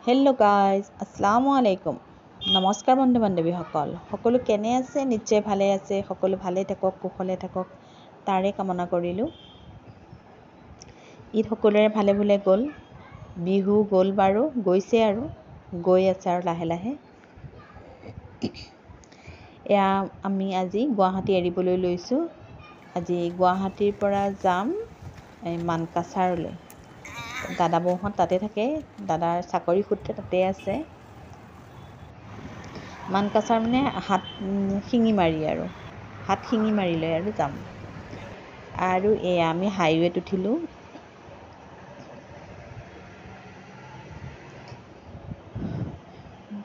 Hello' guys, আসসালামু আলাইকুম। নমস্কাৰ বন্ধু বান্ধৱীসকল, সকলো কেনে আছে? নিশ্চয় ভালে আছে। সকলো ভালে থাকক, কুশলে থাকক, তাৰে কামনা কৰিলোঁ। ঈদ সকলোৰে ভালে ভালে গ'ল। বিহু গ'ল বাৰু, গৈছে আৰু গৈ আছে আৰু লাহে লাহে। এয়া আমি আজি গুৱাহাটী এৰিবলৈ লৈছোঁ। আজি গুৱাহাটীৰ পৰা যাম মানকাছাৰলৈ। দাদা বৌহঁত তাতে থাকে, দাদাৰ চাকৰি সূত্ৰে তাতে আছে। মানকাছাৰ মানে হাত শিঙিমাৰি আৰু হাত শিঙিমাৰিলৈ আৰু যাম। আৰু এয়া আমি হাইৱেত উঠিলোঁ।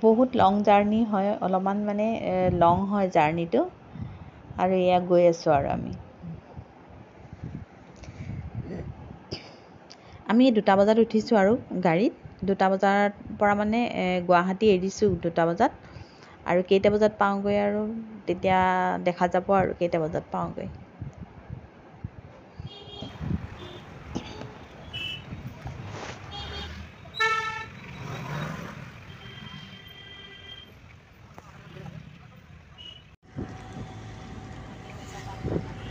বহুত লং জাৰ্ণি হয়, অলপমান মানে লং হয় জাৰ্ণিটো। আৰু এয়া গৈ আছোঁ আৰু আমি 2টা বজাত উঠিছোঁ আৰু গাড়ীত। 2টা বজাৰ পৰা মানে গুৱাহাটী এৰিছোঁ 2টা বজাত। আৰু কেইটা বজাত পাওঁগৈ আৰু তেতিয়া দেখা যাব আৰু কেইটা বজাত পাওঁগৈ।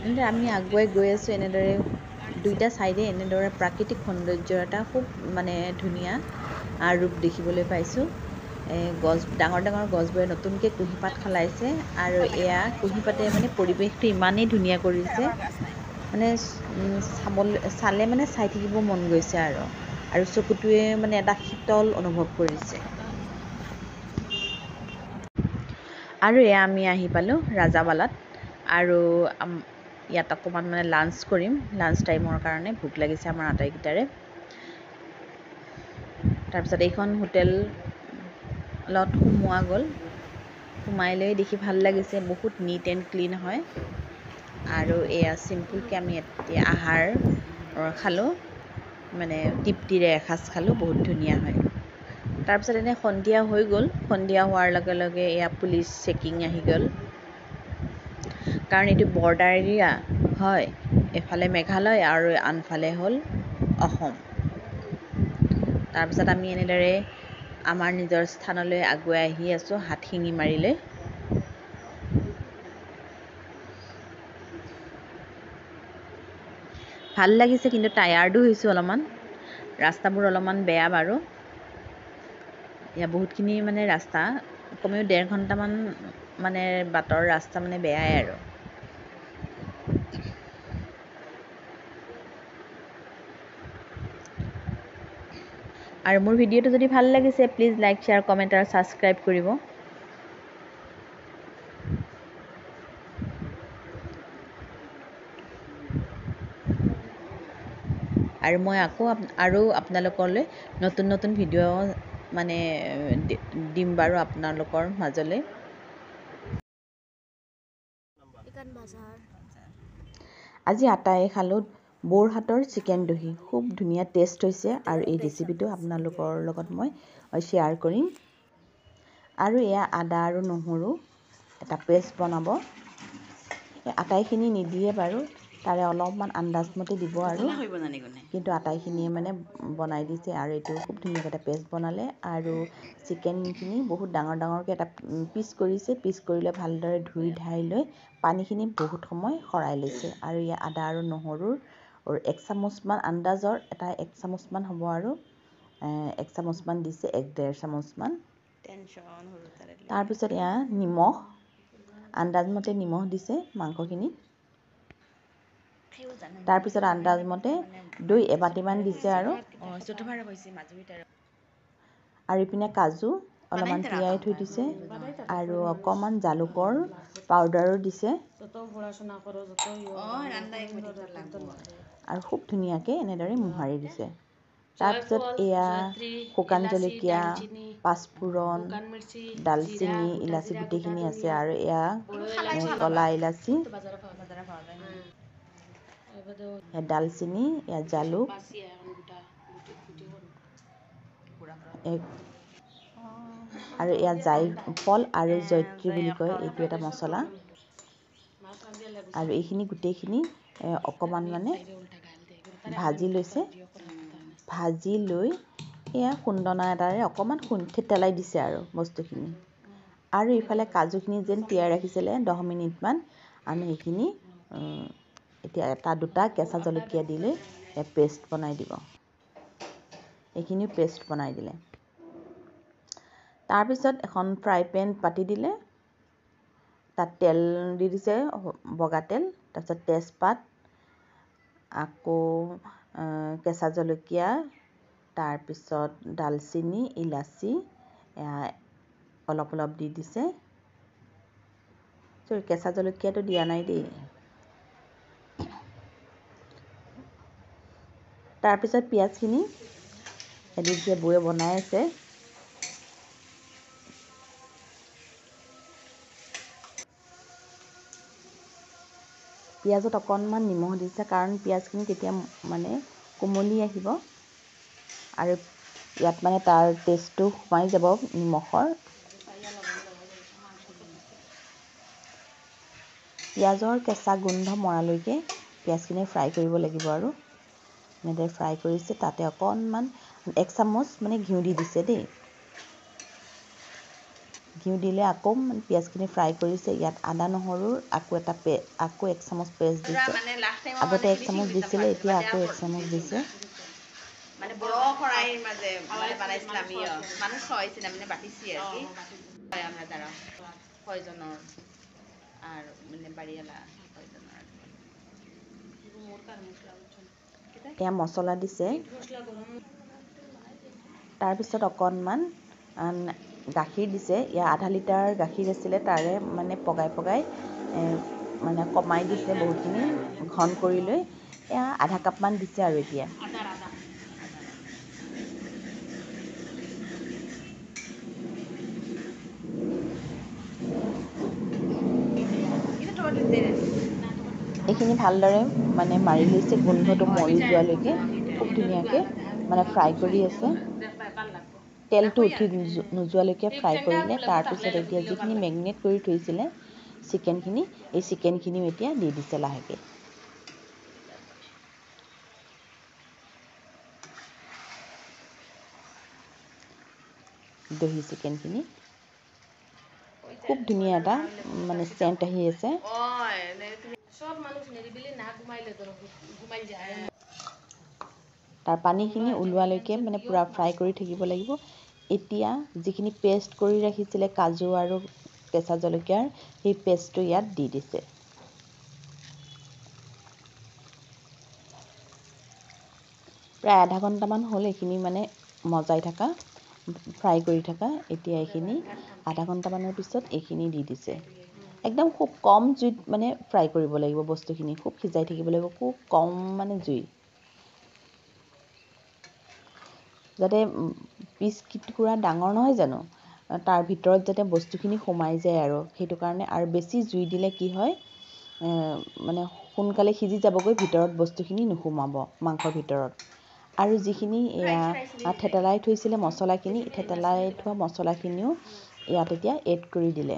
এনেদৰে আমি আগুৱাই গৈ আছোঁ। এনেদৰে 2টা ছাইডে এনেদৰে প্ৰাকৃতিক সৌন্দৰ্যৰ এটা খুব মানে ধুনীয়া ৰূপ দেখিবলৈ পাইছোঁ। গছ ডাঙৰ ডাঙৰ গছবোৰে নতুনকৈ কুঁহিপাত সলাইছে। আৰু এয়া কুঁহিপাতে মানে পৰিৱেশটো ইমানেই ধুনীয়া কৰিছে, মানে চালে মানে চাই থাকিব মন গৈছে আৰু চকুটোৱে মানে এটা শীতল অনুভৱ কৰিছে। আৰু এয়া আমি আহি পালোঁ ৰাজাবালাত। আৰু ইয়াত অকণমান মানে লাঞ্চ কৰিম। লাঞ্চ টাইমৰ কাৰণে ভোক লাগিছে আমাৰ আটাইকেইটাৰে। তাৰপিছত এইখন হোটেলত সোমোৱা গ'ল। সোমাই লৈ দেখি ভাল লাগিছে, বহুত নিট এণ্ড ক্লিন হয়। আৰু এয়া চিম্পুলকৈ আমি এতিয়া আহাৰ খালোঁ, মানে তৃপ্তিৰে এসাঁজ খালোঁ, বহুত ধুনীয়া হয়। তাৰপিছত এনে সন্ধিয়া হৈ গ'ল। সন্ধিয়া হোৱাৰ লগে লগে এয়া পুলিচ চেকিং আহি গ'ল, কাৰণ এইটো বৰ্ডাৰ এৰিয়া হয়। এফালে মেঘালয় আৰু আনফালে হ'ল অসম। তাৰপিছত আমি এনেদৰে আমাৰ নিজৰ স্থানলৈ আগুৱাই আহি আছোঁ, হাত শিঙিমাৰিলৈ। ভাল লাগিছে, কিন্তু টায়াৰ্ডো হৈছোঁ অলপমান। ৰাস্তাবোৰ অলপমান বেয়া বাৰু। এয়া বহুতখিনি মানে ৰাস্তা, কমেও 1.5 ঘণ্টামান মানে বাটৰ ৰাস্তা মানে বেয়াই আৰু। আৰু মোৰ ভিডিঅ'টো যদি ভাল লাগিছে, প্লিজ লাইক, শ্বেয়াৰ, কমেণ্ট আৰু ছাবস্ক্ৰাইব কৰিব। আৰু মই আকৌ আপোনালোকলৈ নতুন নতুন ভিডিঅ' মানে দিম বাৰু আপোনালোকৰ মাজলৈ। আজি আটায়ে খালোঁ বৰহাটৰ চিকেন দহি। খুব ধুনীয়া টেষ্ট হৈছে, আৰু এই ৰেচিপিটো আপোনালোকৰ লগত মই শ্বেয়াৰ কৰিম। আৰু এয়া আদা আৰু নহৰু এটা পেষ্ট বনাব। আটাইখিনি নিদিয়ে বাৰু, তাৰে অলপমান আন্দাজমতে দিব আৰু, কিন্তু আটাইখিনিয়ে মানে বনাই দিছে। আৰু এইটো খুব ধুনীয়াকৈ এটা পেষ্ট বনালে। আৰু চিকেনখিনি বহুত ডাঙৰ ডাঙৰকৈ এটা পিচ কৰিছে। পিচ কৰি লৈ ভালদৰে ধুই ধাই লৈ পানীখিনি বহুত সময় সৰাই লৈছে। আৰু ইয়াত আদা আৰু নহৰুৰ 1 চামুচমান আন্দাজৰ, এটা 1 চামুচমান হ'ব আৰু 1 চামুচমান দিছে, 1-1.5 চামুচমান। তাৰপিছত এয়া নিমখ, আন্দাজমতে নিমখ দিছে মাংসখিনিত। তাৰপিছত আন্দাজমতে দৈ এবাটিমান দিছে আৰু ইপিনে কাজু অলপমান তিয়াই থৈ দিছে, আৰু অকণমান জালুকৰ পাউডাৰো দিছে। আৰু খুব ধুনীয়াকৈ এনেদৰে মোহাৰি দিছে। তাৰপিছত এয়া শুকান জলকীয়া, পাঁচফোৰণ, ডালচেনি, ইলাচি গোটেইখিনি আছে। আৰু এয়া কলা ইলাচি, ডালচেনি, এয়া জালুক, আৰু এয়া জায়ফল আৰু জয়িত্ৰী বুলি কয়, এইটো এটা মছলা। আৰু এইখিনি গোটেইখিনি অকণমান মানে ভাজি লৈছে। ভাজি লৈ এয়া খুন্দনা এটাৰে অকণমান থেতেলাই দিছে আৰু বস্তুখিনি। আৰু ইফালে কাজুখিনি যেন তিয়াই ৰাখিছিলে 10 মিনিটমান, আমি সেইখিনি এতিয়া এটা দুটা কেঁচা জলকীয়া দিলে পেষ্ট বনাই দিব। এইখিনিও পেষ্ট বনাই দিলে। তাৰপিছত এখন ফ্ৰাই পেন পাতি দিলে, তাত তেল দি দিছে, বগা তেল, তাৰপিছত তেজপাত, আকৌ কেঁচা জলকীয়া, তাৰপিছত ডালচেনি, ইলাচি অলপ অলপ দি দিছে। কেঁচা জলকীয়াটো দিয়া নাই দেই। তাৰপিছত পিঁয়াজখিনি এদিন বৌয়ে বনাই আছে। পিঁয়াজত অকণমান নিমখ দিছে, কাৰণ পিঁয়াজখিনি তেতিয়া মানে কোমলি আহিব আৰু ইয়াত মানে তাৰ টেষ্টটো সোমাই যাব নিমখৰ। পিঁয়াজৰ কেঁচা গোন্ধ মৰালৈকে পিঁয়াজখিনি ফ্ৰাই কৰিব লাগিব আৰু এনেদৰে ফ্ৰাই কৰিছে। তাতে অকণমান 1 চামুচ মানে ঘিউ দি দিছে দেই। ঘিউ দিলে আকৌ পিঁয়াজখিনি ফ্ৰাই কৰিছে। ইয়াত আদা নহৰুৰ আকৌ 1 চামুচ পেষ্ট দিছে। আগতে 1 চামুচ দিছিলে, এতিয়া আকৌ 1 চামুচ দিছে। মানে বড় খৰাইৰ মাঝে মানে বানাইছিল আমি মানুষ খাওয়াইছিল মানে বাটিছি আর কি আমরা যারা কয়জনের আর মানে বাড়িওয়ালা কয়জনের এয়া মছলা দিছে। তাৰপিছত অকণমান গাখীৰ দিছে। ইয়াৰ আধা লিটাৰ গাখীৰ আছিলে, তাৰে মানে পগাই মানে কমাই দিছে বহুতখিনি, ঘন কৰি লৈ এয়া আধা কাপমান দিছে আৰু এতিয়া। এইখিনি ভালদৰে মানে মাৰি লৈছে, গোন্ধটো মৰি যোৱালৈকে খুব ধুনীয়াকৈ মানে ফ্ৰাই কৰি আছে। তেলটো উঠি নোযোৱালৈকে ফ্ৰাই কৰিলে। তাৰপিছত এতিয়া যিখিনি মেৰিনেট কৰি থৈছিলে চিকেনখিনি, এই চিকেনখিনিও এতিয়া দি দিছে লাহেকৈ। দহি চিকেনখিনি খুব ধুনীয়া এটা মানে চেণ্ট আহি আছে। তাৰ পানীখিনি ওলোৱালৈকে মানে পূৰা ফ্ৰাই কৰি থাকিব লাগিব। এতিয়া যিখিনি পেষ্ট কৰি ৰাখিছিলে কাজু আৰু কেঁচা জলকীয়াৰ, সেই পেষ্টটো ইয়াত দি দিছে। প্ৰায় আধা ঘণ্টামান হ'ল এইখিনি মানে মজাই থকা, ফ্ৰাই কৰি থকা। এতিয়া এইখিনি আধা ঘণ্টামানৰ পিছত এইখিনি দি দিছে। একদম খুব কম জুইত মানে ফ্ৰাই কৰিব লাগিব বস্তুখিনি, খুব সিজাই থাকিব লাগিব, খুব কম মানে জুই, যাতে পিচকিটুকুৰা ডাঙৰ নহয় জানো, তাৰ ভিতৰত যাতে বস্তুখিনি সোমাই যায় আৰু সেইটো কাৰণে। আৰু বেছি জুই দিলে কি হয়, মানে সোনকালে সিজি যাবগৈ, ভিতৰত বস্তুখিনি নোসোমাব মাংসৰ ভিতৰত। আৰু যিখিনি এয়া থেতেলাই থৈছিলে মছলাখিনি, থেতেলাই থোৱা মছলাখিনিও ইয়াত এতিয়া এড কৰি দিলে।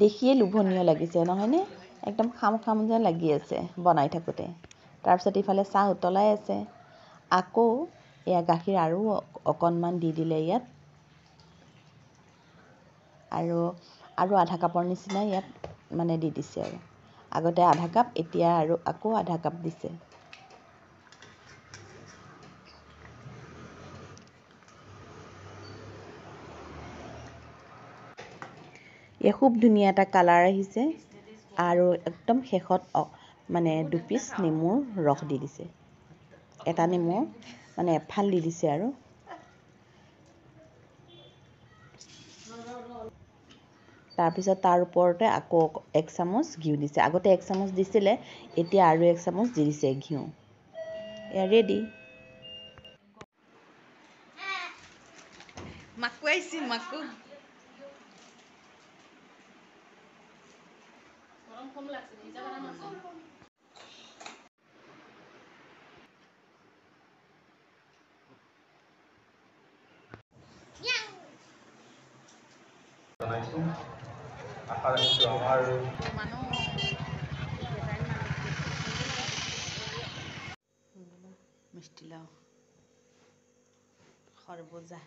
দেখিয়ে লোভনীয় লাগিছে নহয়নে? একদম খাম খাম যেন লাগি আছে বনাই থাকোঁতে। তাৰপিছত ইফালে চাহ উতলাই আছে। আকৌ এয়া গাখীৰ আৰু অকণমান দি দিলে ইয়াত, আৰু আধা কাপৰ নিচিনা ইয়াত মানে দি দিছে আৰু। আগতে আধা কাপ, এতিয়া আৰু আকৌ আধা কাপ দিছে। খুব ধুনীয়া এটা কালাৰ আহিছে। আৰু একদম শেষত মানে 2 পিচ নেমুৰ ৰস দি দিছে। এটা নেমু মানে এফাল দি দিছে আৰু। তাৰপিছত তাৰ ওপৰতে আকৌ 1 চামুচ ঘিউ দিছে। আগতে 1 চামুচ দিছিলে, এতিয়া আৰু 1 চামুচ দি দিছে ঘিউ। এয়া ৰেডি। মাকু আহিছে, মাকু। আশা ৰাখিছোঁ আমাৰ মিষ্টি লাউ খৰবুজা